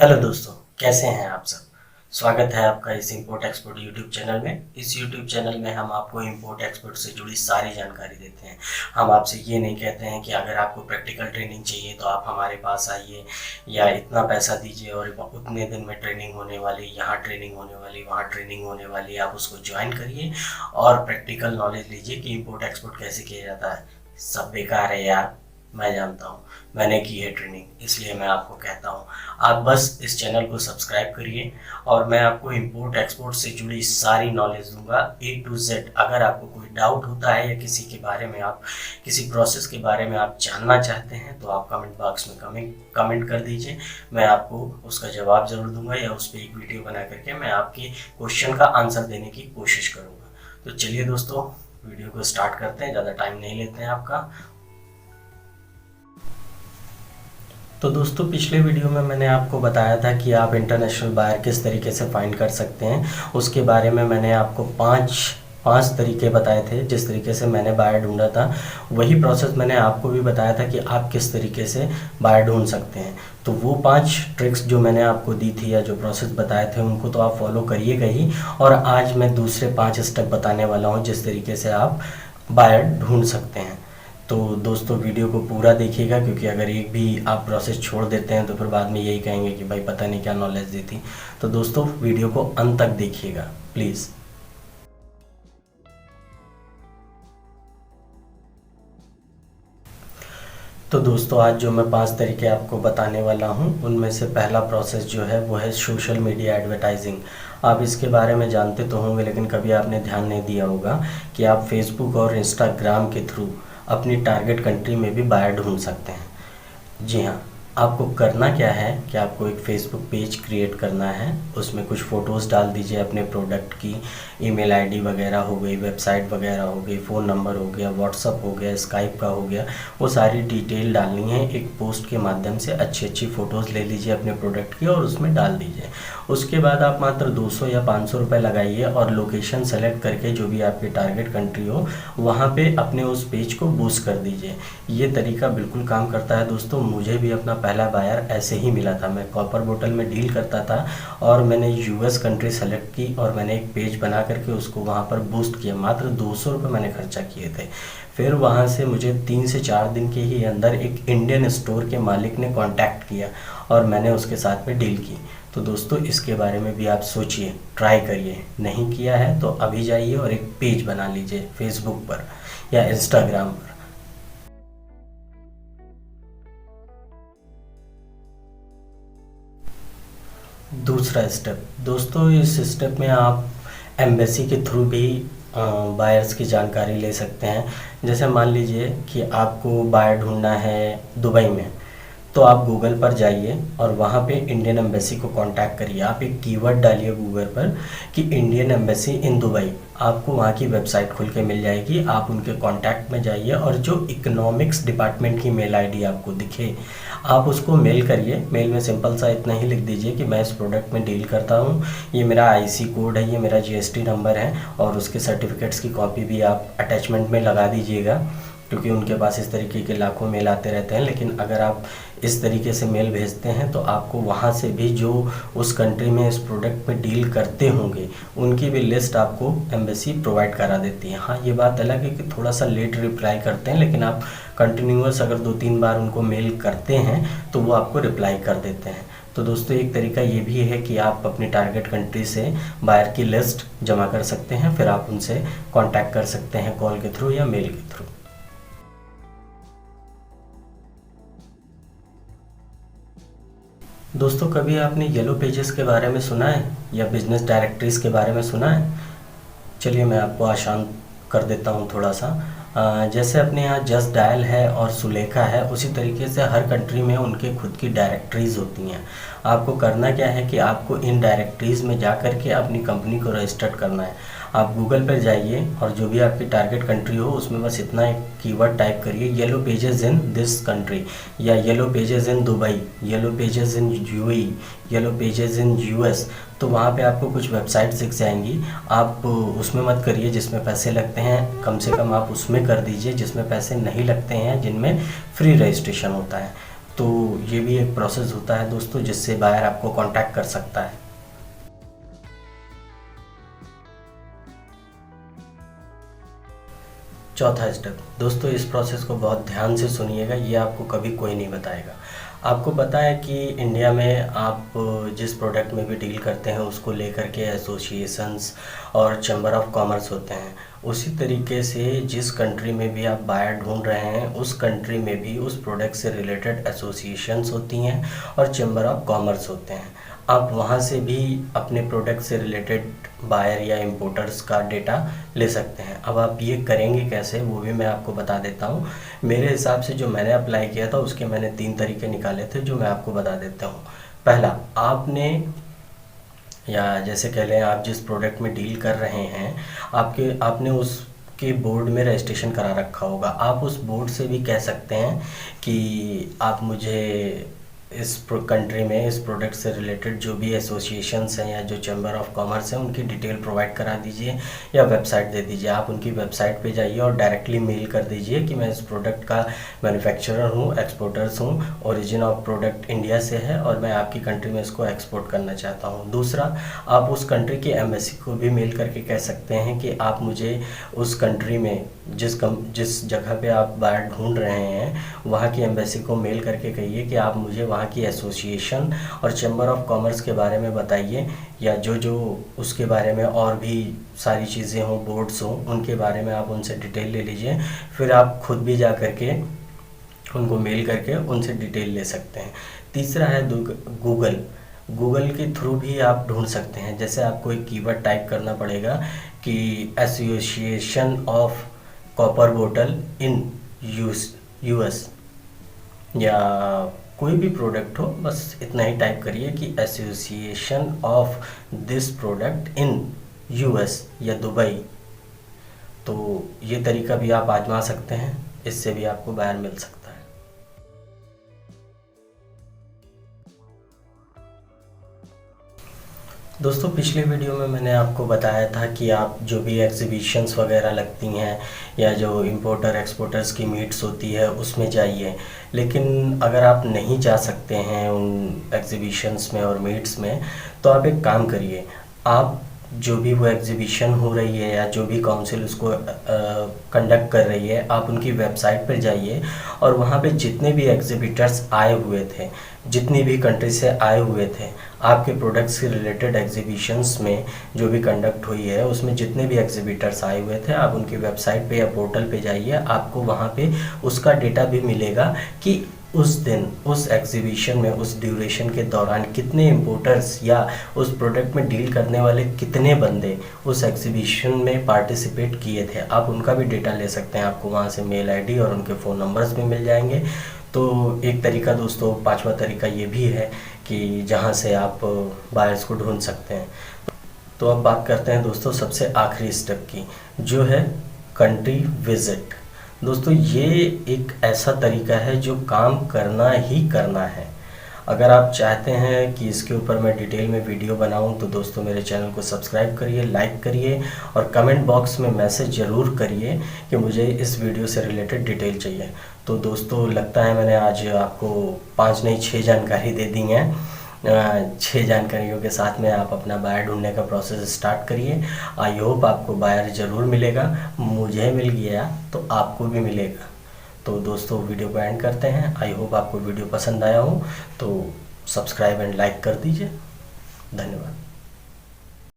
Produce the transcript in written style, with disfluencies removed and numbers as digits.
Hello दोस्तों, कैसे हैं आप सब। स्वागत है आपका इस इंपोर्ट एक्सपोर्ट यूट्यूब चैनल में। इस यूट्यूब चैनल में हम आपको इंपोर्ट एक्सपोर्ट से जुड़ी सारी जानकारी देते हैं। हम आपसे ये नहीं कहते हैं कि अगर आपको प्रैक्टिकल ट्रेनिंग चाहिए तो आप हमारे पास आइए या इतना पैसा दीजिए और उतने दिन में ट्रेनिंग होने वाली, यहाँ ट्रेनिंग होने वाली, वहाँ ट्रेनिंग होने वाली, आप उसको ज्वाइन करिए और प्रैक्टिकल नॉलेज लीजिए कि इंपोर्ट एक्सपोर्ट कैसे किया जाता है। सब बेकार है यार, मैं जानता हूँ, मैंने की है ट्रेनिंग, इसलिए मैं आपको कहता हूँ आप बस इस चैनल को सब्सक्राइब करिए और मैं आपको इंपोर्ट एक्सपोर्ट से जुड़ी सारी नॉलेज दूंगा A to Z। अगर आपको कोई डाउट होता है या किसी के बारे में, आप किसी प्रोसेस के बारे में आप जानना चाहते हैं तो आप कमेंट बॉक्स में कमेंट कर दीजिए। मैं आपको उसका जवाब ज़रूर दूंगा या उस पर एक वीडियो बना करके मैं आपके क्वेश्चन का आंसर देने की कोशिश करूँगा। तो चलिए दोस्तों, वीडियो को स्टार्ट करते हैं, ज़्यादा टाइम नहीं लेते हैं आपका। तो दोस्तों, पिछले वीडियो में मैंने आपको बताया था कि आप इंटरनेशनल बायर किस तरीके से फाइंड कर सकते हैं। उसके बारे में मैंने आपको पांच तरीके बताए थे। जिस तरीके से मैंने बायर ढूंढा था वही प्रोसेस मैंने आपको भी बताया था कि आप किस तरीके से बायर ढूंढ सकते हैं। तो वो 5 ट्रिक्स जो मैंने आपको दी थी या जो प्रोसेस बताए थे उनको तो आप फॉलो करिएगा ही। और आज मैं दूसरे 5 स्टेप बताने वाला हूँ जिस तरीके से आप बायर ढूंढ सकते हैं। तो दोस्तों, वीडियो को पूरा देखिएगा, क्योंकि अगर एक भी आप प्रोसेस छोड़ देते हैं तो फिर बाद में यही कहेंगे कि भाई पता नहीं क्या नॉलेज दी थी। तो दोस्तों, वीडियो को अंत तक देखिएगा प्लीज़। तो दोस्तों, आज जो मैं 5 तरीके आपको बताने वाला हूँ उनमें से पहला प्रोसेस जो है वो है सोशल मीडिया एडवर्टाइजिंग। आप इसके बारे में जानते तो होंगे, लेकिन कभी आपने ध्यान नहीं दिया होगा कि आप फेसबुक और इंस्टाग्राम के थ्रू अपनी टारगेट कंट्री में भी बायर ढूंढ सकते हैं। जी हाँ, आपको करना क्या है कि आपको एक फेसबुक पेज क्रिएट करना है। उसमें कुछ फ़ोटोज़ डाल दीजिए अपने प्रोडक्ट की, ईमेल आईडी वगैरह हो गई, वेबसाइट वगैरह हो गई, फ़ोन नंबर हो गया, व्हाट्सअप हो गया, स्काइप का हो गया। वो सारी डिटेल डालनी है। एक पोस्ट के माध्यम से अच्छी अच्छी फ़ोटोज़ ले लीजिए अपने प्रोडक्ट की और उसमें डाल दीजिए। उसके बाद आप मात्र 200 या 500 रुपये लगाइए और लोकेशन सेलेक्ट करके जो भी आपकी टारगेट कंट्री हो वहाँ पे अपने उस पेज को बूस्ट कर दीजिए। ये तरीका बिल्कुल काम करता है दोस्तों। मुझे भी अपना पहला बायर ऐसे ही मिला था। मैं कॉपर बोतल में डील करता था और मैंने यूएस कंट्री सेलेक्ट की और मैंने एक पेज बना करके उसको वहाँ पर बूस्ट किया। मात्र 200 रुपये मैंने खर्चा किए थे। फिर वहाँ से मुझे 3 से 4 दिन के ही अंदर एक इंडियन स्टोर के मालिक ने कांटेक्ट किया और मैंने उसके साथ में डील की। तो दोस्तों, इसके बारे में भी आप सोचिए, ट्राई करिए। नहीं किया है तो अभी जाइए और एक पेज बना लीजिए फेसबुक पर या इंस्टाग्राम पर। दूसरा स्टेप दोस्तों, इस स्टेप में आप एम्बेसी के थ्रू भी बायर्स की जानकारी ले सकते हैं। जैसे मान लीजिए कि आपको बायर ढूंढना है दुबई में, तो आप गूगल पर जाइए और वहाँ पे इंडियन एम्बेसी को कांटेक्ट करिए। आप एक कीवर्ड डालिए गूगल पर कि इंडियन एम्बेसी इन दुबई, आपको वहाँ की वेबसाइट खुल के मिल जाएगी। आप उनके कांटेक्ट में जाइए और जो इकोनॉमिक्स डिपार्टमेंट की मेल आईडी आपको दिखे आप उसको मेल करिए। मेल में सिंपल सा इतना ही लिख दीजिए कि मैं इस प्रोडक्ट में डील करता हूँ, ये मेरा आईसी कोड है, ये मेरा जीएसटी नंबर है, और उसके सर्टिफिकेट्स की कॉपी भी आप अटैचमेंट में लगा दीजिएगा, क्योंकि उनके पास इस तरीके के लाखों मेल आते रहते हैं। लेकिन अगर आप इस तरीके से मेल भेजते हैं तो आपको वहाँ से भी जो उस कंट्री में इस प्रोडक्ट में डील करते होंगे उनकी भी लिस्ट आपको एम्बेसी प्रोवाइड करा देती है। हाँ, ये बात अलग है कि थोड़ा सा लेट रिप्लाई करते हैं, लेकिन आप कंटिन्यूअस अगर 2-3 बार उनको मेल करते हैं तो वो आपको रिप्लाई कर देते हैं। तो दोस्तों, एक तरीका ये भी है कि आप अपनी टारगेट कंट्री से बायर की लिस्ट जमा कर सकते हैं, फिर आप उनसे कॉन्टैक्ट कर सकते हैं कॉल के थ्रू या मेल के थ्रू। दोस्तों, कभी आपने येलो पेजेस के बारे में सुना है या बिजनेस डायरेक्टरीज के बारे में सुना है? चलिए मैं आपको आसान कर देता हूँ थोड़ा सा। जैसे अपने यहाँ जस्ट डायल है और सुलेखा है, उसी तरीके से हर कंट्री में उनके खुद की डायरेक्टरीज होती हैं। आपको करना क्या है कि आपको इन डायरेक्टरीज में जा कर के अपनी कंपनी को रजिस्टर्ड करना है। आप गूगल पर जाइए और जो भी आपकी टारगेट कंट्री हो उसमें बस इतना एक कीवर्ड टाइप करिए, yellow pages in this country, या yellow pages in Dubai, yellow pages in UAE, yellow pages in US. तो वहाँ पे आपको कुछ वेबसाइट्स दिख जाएंगी। आप उसमें मत करिए जिसमें पैसे लगते हैं, कम से कम आप उसमें कर दीजिए जिसमें पैसे नहीं लगते हैं, जिनमें फ्री रजिस्ट्रेशन होता है। तो ये भी एक प्रोसेस होता है दोस्तों, जिससे बायर आपको कांटेक्ट कर सकता है। चौथा स्टेप दोस्तों, इस प्रोसेस को बहुत ध्यान से सुनिएगा, ये आपको कभी कोई नहीं बताएगा। आपको पता है कि इंडिया में आप जिस प्रोडक्ट में भी डील करते हैं उसको लेकर के एसोसिएशंस और चैम्बर ऑफ कॉमर्स होते हैं। उसी तरीके से जिस कंट्री में भी आप बायर ढूंढ रहे हैं उस कंट्री में भी उस प्रोडक्ट से रिलेटेड एसोसिएशंस होती हैं और चैम्बर ऑफ कॉमर्स होते हैं। आप वहाँ से भी अपने प्रोडक्ट से रिलेटेड बायर या इंपोर्टर्स का डेटा ले सकते हैं। अब आप ये करेंगे कैसे, वो भी मैं आपको बता देता हूँ। मेरे हिसाब से जो मैंने अप्लाई किया था उसके मैंने 3 तरीके निकाले थे, जो मैं आपको बता देता हूँ। पहला, आपने या जैसे कह लें आप जिस प्रोडक्ट में डील कर रहे हैं आपने उसके बोर्ड में रजिस्ट्रेशन करा रखा होगा। आप उस बोर्ड से भी कह सकते हैं कि आप मुझे इस कंट्री में इस प्रोडक्ट से रिलेटेड जो भी एसोसिएशंस हैं या जो चैम्बर ऑफ कॉमर्स हैं उनकी डिटेल प्रोवाइड करा दीजिए या वेबसाइट दे दीजिए। आप उनकी वेबसाइट पे जाइए और डायरेक्टली मेल कर दीजिए कि मैं इस प्रोडक्ट का मैन्युफैक्चरर हूँ, एक्सपोर्टर्स हूँ, ओरिजिन ऑफ प्रोडक्ट इंडिया से है और मैं आपकी कंट्री में इसको एक्सपोर्ट करना चाहता हूँ। दूसरा, आप उस कंट्री की एम्बेसी को भी मेल करके कह सकते हैं कि आप मुझे उस कंट्री में जिस जगह पे आप बायर ढूंढ रहे हैं वहाँ की एम्बेसी को मेल करके कहिए कि आप मुझे वहाँ की एसोसिएशन और चैम्बर ऑफ कॉमर्स के बारे में बताइए, या जो जो उसके बारे में और भी सारी चीज़ें हों, बोर्ड्स हों, उनके बारे में आप उनसे डिटेल ले लीजिए। फिर आप खुद भी जा करके उनको मेल करके उनसे डिटेल ले सकते हैं। तीसरा है गूगल के थ्रू भी आप ढूंढ सकते हैं। जैसे आपको एक कीवर्ड टाइप करना पड़ेगा कि एसोसिएशन ऑफ कॉपर बोतल इन यूएस, या कोई भी प्रोडक्ट हो, बस इतना ही टाइप करिए कि association of this product in US या दुबई। तो ये तरीका भी आप आजमा सकते हैं, इससे भी आपको बायर मिल सकता है। दोस्तों, पिछले वीडियो में मैंने आपको बताया था कि आप जो भी एग्जीबिशंस वगैरह लगती हैं या जो इंपोर्टर एक्सपोर्टर्स की मीट्स होती है उसमें जाइए। लेकिन अगर आप नहीं जा सकते हैं उन एग्जीबिशंस में और मीट्स में, तो आप एक काम करिए, आप जो भी वो एग्जीबिशन हो रही है या जो भी काउंसिल उसको कंडक्ट कर रही है, आप उनकी वेबसाइट पर जाइए और वहाँ पे जितने भी एग्जिबिटर्स आए हुए थे, जितनी भी कंट्री से आए हुए थे, आपके प्रोडक्ट्स से रिलेटेड एग्जीबिशंस में जो भी कंडक्ट हुई है उसमें जितने भी एग्जिबिटर्स आए हुए थे, आप उनकी वेबसाइट पे या पोर्टल पे जाइए। आपको वहाँ पे उसका डेटा भी मिलेगा कि उस दिन उस एग्जीबिशन में उस ड्यूरेशन के दौरान कितने इंपोर्टर्स या उस प्रोडक्ट में डील करने वाले कितने बंदे उस एग्जीबिशन में पार्टिसिपेट किए थे। आप उनका भी डेटा ले सकते हैं, आपको वहाँ से मेल आईडी और उनके फ़ोन नंबर्स भी मिल जाएंगे। तो एक तरीका दोस्तों, पांचवा तरीका ये भी है कि जहाँ से आप बायर्स को ढूंढ सकते हैं। तो अब बात करते हैं दोस्तों सबसे आखिरी स्टेप की, जो है कंट्री विजिट। दोस्तों, ये एक ऐसा तरीका है जो काम करना ही करना है। अगर आप चाहते हैं कि इसके ऊपर मैं डिटेल में वीडियो बनाऊं तो दोस्तों मेरे चैनल को सब्सक्राइब करिए, लाइक करिए और कमेंट बॉक्स में मैसेज ज़रूर करिए कि मुझे इस वीडियो से रिलेटेड डिटेल चाहिए। तो दोस्तों, लगता है मैंने आज आपको 5 नहीं 6 जानकारी दे दी हैं। 6 जानकारियों के साथ में आप अपना बायर ढूंढने का प्रोसेस स्टार्ट करिए। आई होप आपको बायर ज़रूर मिलेगा। मुझे मिल गया तो आपको भी मिलेगा। तो दोस्तों, वीडियो को एंड करते हैं। आई होप आपको वीडियो पसंद आया हो, तो सब्सक्राइब एंड लाइक कर दीजिए। धन्यवाद।